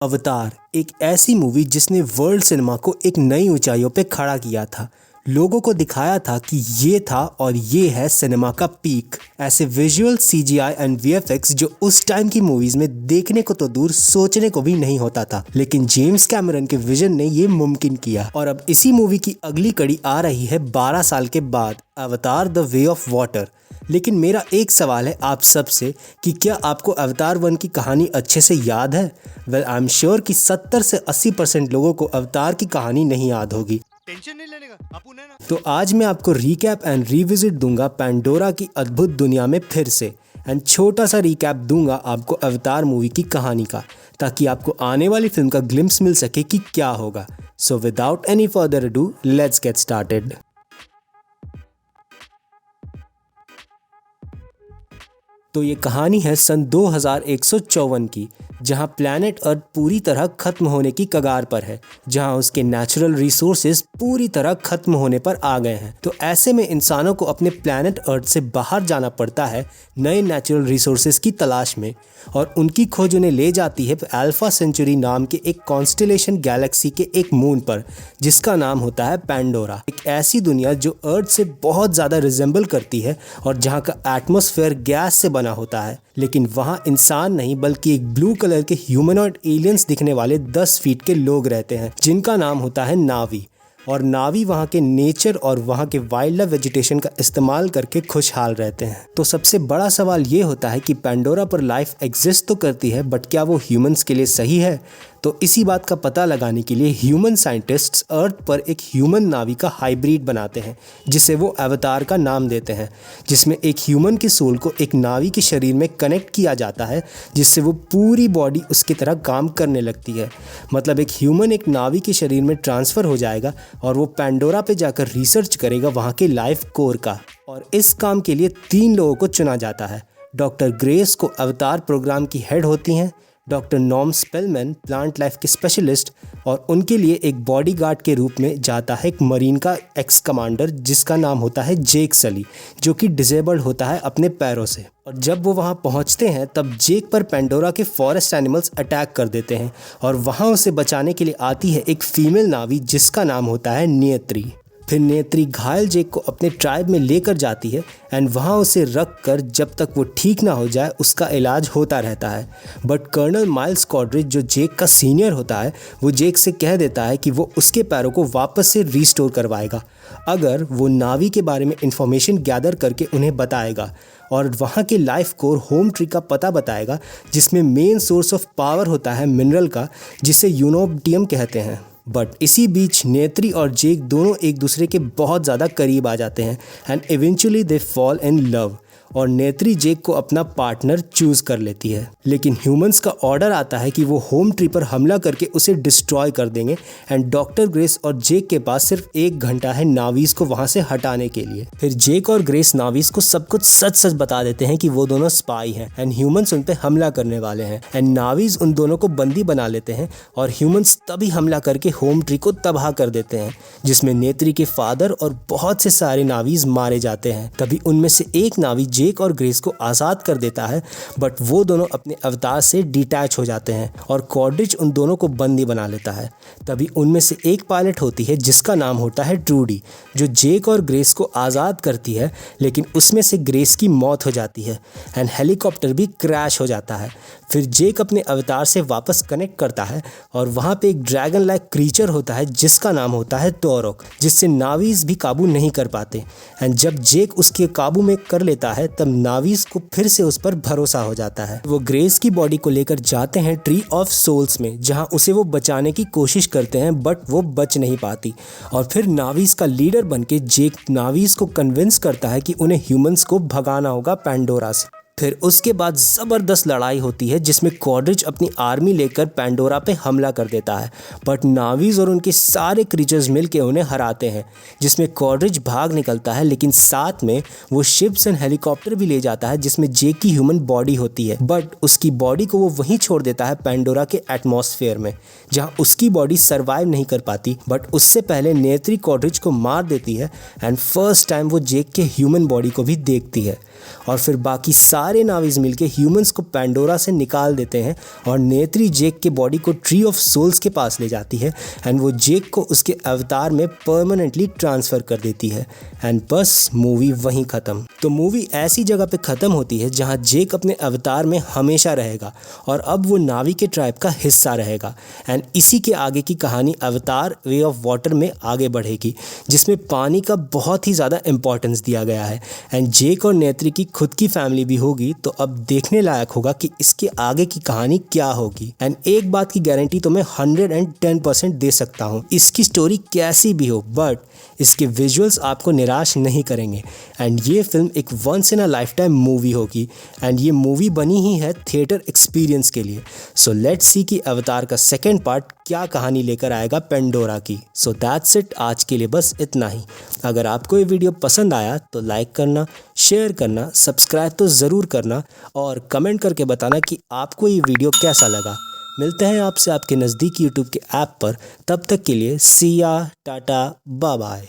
अवतार एक ऐसी मूवी जिसने वर्ल्ड सिनेमा को एक नई ऊंचाइयों पे खड़ा किया था। लोगों को दिखाया था कि ये था और ये है सिनेमा का पीक। ऐसे विजुअल सीजीआई एंड वीएफएक्स जो उस टाइम की मूवीज में देखने को तो दूर सोचने को भी नहीं होता था, लेकिन जेम्स कैमरन के विजन ने ये मुमकिन किया। और अब इसी मूवी की अगली कड़ी आ रही है 12 साल के बाद, अवतार द वे ऑफ वाटर। लेकिन मेरा एक सवाल है आप सबसे कि क्या आपको अवतार 1 की कहानी अच्छे से याद है? वेल, आई एम श्योर कि 70 से 80% लोगों को अवतार की कहानी नहीं याद होगी। टेंशन नहीं लेने का आपू ने ना। तो आज मैं आपको रिकैप एंड रिविजिट दूंगा पैंडोरा की अद्भुत दुनिया में फिर से, एंड छोटा सा रिकैप दूंगा आपको अवतार मूवी की कहानी का, ताकि आपको आने वाली फिल्म का ग्लिम्स मिल सके कि क्या होगा। So without any further ado, let's get started. तो ये कहानी है सन 2154 की, जहाँ प्लैनेट अर्थ पूरी तरह खत्म होने की कगार पर है, जहाँ उसके नेचुरल रिसोर्सेज पूरी तरह खत्म होने पर आ गए हैं। तो ऐसे में इंसानों को अपने प्लैनेट अर्थ से बाहर जाना पड़ता है नए नेचुरल रिसोर्सेज की तलाश में, और उनकी खोज उन्हें ले जाती है अल्फा सेंचुरी नाम के एक कॉन्स्टेलेशन गैलेक्सी के एक मून पर, जिसका नाम होता है पैंडोरा। एक ऐसी दुनिया जो अर्थ से बहुत ज़्यादा रिजेंबल करती है और जहाँ का एटमॉस्फेयर गैस से बना होता है, लेकिन वहाँ इंसान नहीं बल्कि एक ब्लू कलर के ह्यूमनॉइड एलियंस दिखने वाले 10 फीट के लोग रहते हैं, जिनका नाम होता है नावी। और नावी वहाँ के नेचर और वहाँ के वाइल्ड लाइफ वेजिटेशन का इस्तेमाल करके खुशहाल रहते हैं। तो सबसे बड़ा सवाल ये होता है कि पैंडोरा पर लाइफ एग्जिस्ट तो करती है, बट क्या वो ह्यूमंस के लिए सही है? तो इसी बात का पता लगाने के लिए ह्यूमन साइंटिस्ट्स अर्थ पर एक ह्यूमन नावी का हाइब्रिड बनाते हैं, जिसे वो अवतार का नाम देते हैं, जिसमें एक ह्यूमन की सोल को एक नावी के शरीर में कनेक्ट किया जाता है, जिससे वो पूरी बॉडी उसकी तरह काम करने लगती है। मतलब एक ह्यूमन एक नावी के शरीर में ट्रांसफ़र हो जाएगा और वो पैंडोरा पे जाकर रिसर्च करेगा वहाँ के लाइफ कोर का। और इस काम के लिए 3 लोगों को चुना जाता है। डॉक्टर ग्रेस को अवतार प्रोग्राम की हेड होती हैं, डॉक्टर नॉर्म स्पेलमैन प्लांट लाइफ के स्पेशलिस्ट, और उनके लिए एक बॉडीगार्ड के रूप में जाता है एक मरीन का एक्स कमांडर जिसका नाम होता है जेक सली, जो कि डिसेबल्ड होता है अपने पैरों से। और जब वो वहाँ पहुँचते हैं तब जेक पर पैंडोरा के फॉरेस्ट एनिमल्स अटैक कर देते हैं, और वहाँ उसे बचाने के लिए आती है एक फीमेल नावी जिसका नाम होता है नेत्री। फिर नेत्री घायल जेक को अपने ट्राइब में लेकर जाती है एंड वहाँ उसे रख कर जब तक वो ठीक ना हो जाए उसका इलाज होता रहता है। बट कर्नल माइल्स कॉड्रिच, जो जेक का सीनियर होता है, वो जेक से कह देता है कि वो उसके पैरों को वापस से रीस्टोर करवाएगा अगर वो नावी के बारे में इंफॉर्मेशन गैदर करके उन्हें बताएगा, और वहाँ के लाइफ कोर होम ट्री का पता बताएगा, जिसमें मेन सोर्स ऑफ पावर होता है मिनरल का, जिसे यूनोबियम कहते हैं। बट इसी बीच नेत्री और जेक दोनों एक दूसरे के बहुत ज़्यादा करीब आ जाते हैं and eventually they fall in love, और नेत्री जेक को अपना पार्टनर चूज़ कर लेती है। लेकिन ह्यूमंस का ऑर्डर आता है कि वो होम ट्री पर हमला करके उसे डिस्ट्रॉय कर देंगे, एंड डॉक्टर ग्रेस और जेक के पास सिर्फ 1 घंटा है नावीज़ को वहाँ से हटाने के लिए। फिर जेक और ग्रेस नावीज़ को सब कुछ सच सच बता देते हैं कि वो दोनों स्पाई हैं एंड ह्यूमंस उन पर हमला करने वाले हैं, एंड नावीज़ उन दोनों को बंदी बना लेते हैं, और ह्यूमंस तभी हमला करके होम ट्री को तबाह कर देते हैं, जिसमें नेत्री के फादर और बहुत से सारे नावीज़ मारे जाते हैं। तभी उनमें से एक नावी जेक और ग्रेस को आज़ाद कर देता है, बट वो दोनों अपने अवतार से डिटैच हो जाते हैं और कॉड्रिच उन दोनों को बंदी बना लेता है। तभी उनमें से एक पायलट होती है जिसका नाम होता है ट्रूडी, जो जेक और ग्रेस को आज़ाद करती है, लेकिन उसमें से ग्रेस की मौत हो जाती है एंड हेलीकॉप्टर भी क्रैश हो जाता है। फिर जेक अपने अवतार से वापस कनेक्ट करता है और वहाँ पे एक ड्रैगन लाइक क्रीचर होता है जिसका नाम होता है टोरक, जिससे नावीज़ भी काबू नहीं कर पाते, एंड जब जेक उसके काबू में कर लेता है तब नावीज़ को फिर से उस पर भरोसा हो जाता है। वो ग्रेस की बॉडी को लेकर जाते हैं ट्री ऑफ सोल्स में, जहाँ उसे वो बचाने की कोशिश करते हैं, बट वो बच नहीं पाती। और फिर नावीज़ का लीडर बनके जेक नावीज़ को कन्विंस करता है कि उन्हें ह्यूमंस को भगाना होगा पैंडोरा से। फिर उसके बाद ज़बरदस्त लड़ाई होती है जिसमें कॉड्रिच अपनी आर्मी लेकर पैंडोरा पे हमला कर देता है, बट नावीज़ और उनके सारे क्रीचर्स मिलके उन्हें हराते हैं, जिसमें कॉड्रिच भाग निकलता है, लेकिन साथ में वो शिप्स एंड हेलीकॉप्टर भी ले जाता है जिसमें जेक की ह्यूमन बॉडी होती है, बट उसकी बॉडी को वो वहीं छोड़ देता है पैंडोरा के एटमॉस्फेयर में, जहाँ उसकी बॉडी सर्वाइव नहीं कर पाती। बट उससे पहले नेत्री कॉड्रिच को मार देती है एंड फर्स्ट टाइम वो जेक के ह्यूमन बॉडी को भी देखती है। और फिर बाकी सारे नावीज मिलके ह्यूमंस को पैंडोरा से निकाल देते हैं और नेत्री जेक के बॉडी को ट्री ऑफ सोल्स के पास ले जाती है एंड वो जेक को उसके अवतार में परमानेंटली ट्रांसफ़र कर देती है एंड बस मूवी वहीं ख़त्म। तो मूवी ऐसी जगह पे ख़त्म होती है जहाँ जेक अपने अवतार में हमेशा रहेगा और अब वो नावी के ट्राइब का हिस्सा रहेगा एंड इसी के आगे की कहानी अवतार वे ऑफ वाटर में आगे बढ़ेगी, जिसमें पानी का बहुत ही ज़्यादा इंपॉर्टेंस दिया गया है एंड जेक और नेत्री की खुद की फैमिली भी होगी। तो अब देखने लायक होगा कि इसके आगे की कहानी क्या होगी एंड एक बात की गारंटी तो मैं 110% दे सकता हूँ, इसकी स्टोरी कैसी भी हो बट इसके विजुअल्स आपको निराश नहीं करेंगे एंड ये फिल्म एक once in a lifetime movie होगी एंड ये मूवी बनी ही है थिएटर एक्सपीरियंस के लिए। सो लेट्स सी कि अवतार का सेकेंड पार्ट क्या कहानी लेकर आएगा पेंडोरा की। सो दैट्स इट, आज के लिए बस इतना ही। अगर आपको ये वीडियो पसंद आया तो लाइक करना, शेयर करना, सब्सक्राइब तो ज़रूर करना और कमेंट करके बताना कि आपको ये वीडियो कैसा लगा। मिलते हैं आपसे आपके नज़दीक यूट्यूब के ऐप पर, तब तक के लिए सी या टाटा बाय बाय।